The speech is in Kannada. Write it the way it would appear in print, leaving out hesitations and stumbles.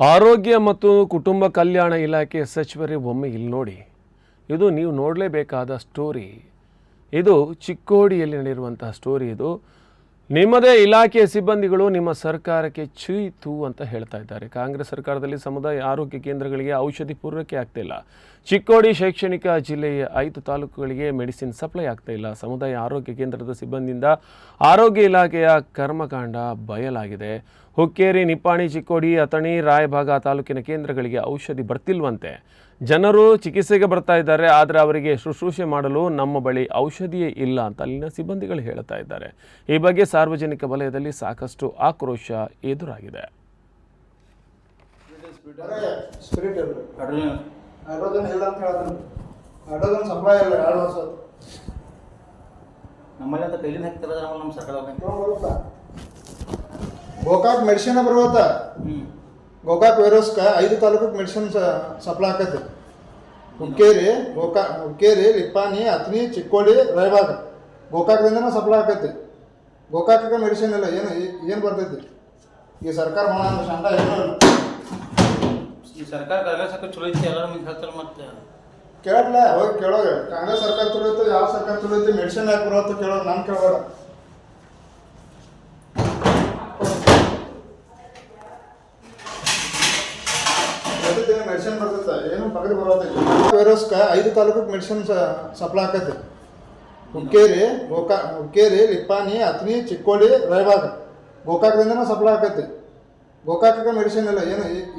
ಆರೋಗ್ಯ ಮತ್ತು ಕುಟುಂಬ ಕಲ್ಯಾಣ ಇಲಾಖೆ ಸಚಿವರೇ ಒಮ್ಮೆ ಇಲ್ಲಿ ನೋಡಿ. ಇದು ನೀವು ನೋಡಲೇಬೇಕಾದ ಸ್ಟೋರಿ. ಇದು ಚಿಕ್ಕೋಡಿಯಲ್ಲಿ ನಡೆಯುವಂತಹ ಸ್ಟೋರಿ. ಇದು ನಿಮ್ಮದೇ ಇಲಾಖೆಯ ಸಿಬ್ಬಂದಿಗಳು ನಿಮ್ಮ ಸರ್ಕಾರಕ್ಕೆ ಚೀತು ಅಂತ ಹೇಳ್ತಾ ಇದ್ದಾರೆ. ಕಾಂಗ್ರೆಸ್ ಸರ್ಕಾರದಲ್ಲಿ ಸಮುದಾಯ ಆರೋಗ್ಯ ಕೇಂದ್ರಗಳಿಗೆ ಔಷಧಿ ಪೂರೈಕೆ ಆಗ್ತಿಲ್ಲ. ಚಿಕ್ಕೋಡಿ ಶೈಕ್ಷಣಿಕ ಜಿಲ್ಲೆಯ 5 ತಾಲೂಕುಗಳಿಗೆ ಮೆಡಿಸಿನ್ ಸಪ್ಲೈ ಆಗ್ತಾ ಇಲ್ಲ. ಸಮುದಾಯ ಆರೋಗ್ಯ ಕೇಂದ್ರದ ಸಿಬ್ಬಂದಿಯಿಂದ ಆರೋಗ್ಯ ಇಲಾಖೆಯ ಕರ್ಮಕಾಂಡ ಬಯಲಾಗಿದೆ. ಹುಕ್ಕೇರಿ, ನಿಪ್ಪಾಣಿ, ಚಿಕ್ಕೋಡಿ, ಅಥಣಿ, ರಾಯಭಾಗ ತಾಲೂಕಿನ ಕೇಂದ್ರಗಳಿಗೆ ಔಷಧಿ ಬರ್ತಿಲ್ವಂತೆ. ಜನರು ಚಿಕಿತ್ಸೆಗೆ ಬರ್ತಾ ಇದ್ದಾರೆ, ಆದರೆ ಅವರಿಗೆ ಶುಶ್ರೂಷೆ ಮಾಡಲು ನಮ್ಮ ಬಳಿ ಔಷಧಿಯೇ ಇಲ್ಲ ಅಂತ ಅಲ್ಲಿನ ಸಿಬ್ಬಂದಿಗಳು ಹೇಳ್ತಾ ಇದ್ದಾರೆ. ಈ ಬಗ್ಗೆ ಸಾರ್ವಜನಿಕ ವಲಯದಲ್ಲಿ ಸಾಕಷ್ಟು ಆಕ್ರೋಶ ಎದುರಾಗಿದೆ. ಗೋಕಾಕ್ ಮೆಡಿಸಿನ್ ಬರುತ್ತಾ? ಗೋಕಾಕ್ ವೈರಸ್ಕ 5 ತಾಲೂಕಿಗೆ ಮೆಡಿಸಿನ್ ಸಪ್ಲೈ ಆಕೈತಿ. ಹುಕ್ಕೇರಿ, ನಿಪ್ಪಾಣಿ, ಅಥಣಿ, ಚಿಕ್ಕೋಡಿ, ರಾಯಬಾಗ ಗೋಕಾಕದಿಂದನೇ ಸಪ್ಲೈ ಆಕೈತಿ. ಗೋಕಾಕ ಮೆಡಿಸಿನ್ ಇಲ್ಲ. ಏನು ಬರ್ತೈತಿ? ಈ ಸರ್ಕಾರ ಶಾಂತ ಏನೂ ಇಲ್ಲ. ಈ ಸರ್ಕಾರ ಕಾಂಗ್ರೆಸ್ ಸರ್ಕಾರ ಚಲೋ ಐತಿ, ಎಲ್ಲರೂ ಮುಂದೆ ಹೇಳ್ತಾರೆ. ಮತ್ತೆ ಕೇಳಲ್ಲ, ಹೋಗಿ ಕೇಳೋಗ. ಕಾಂಗ್ರೆಸ್ ಸರ್ಕಾರ ಚಲೋ ಐತಿ, ಯಾವ ಸರ್ಕಾರ ಚಲೋ ಐತಿ, ಮೆಡಿಸಿನ್ ಯಾಕೆ ಬರುತ್ತ ಕೇಳೋದು. ನಾನು ಕೇಳೋಣ. ಮೆಡಿಸಿನ್ ಬರ್ತೈತೆ, ಏನು ಪಗಡಿ ಬರೋದೈತಿ. ವೈರಸ್ಕ 5 ತಾಲೂಕಿಗೆ ಮೆಡಿಸಿನ್ ಸಪ್ಲೈ ಆಕೈತಿ. ಹುಕ್ಕೇರಿ, ನಿಪ್ಪಾಣಿ, ಅಥಣಿ, ಚಿಕ್ಕೋಡಿ, ರಾಯಬಾಗ ಗೋಕಾಕದಿಂದನೇ ಸಪ್ಲೈ ಆಕೈತಿ. ಗೋಕಾಕ ಮೆಡಿಸಿನ್ ಇಲ್ಲ. ಏನು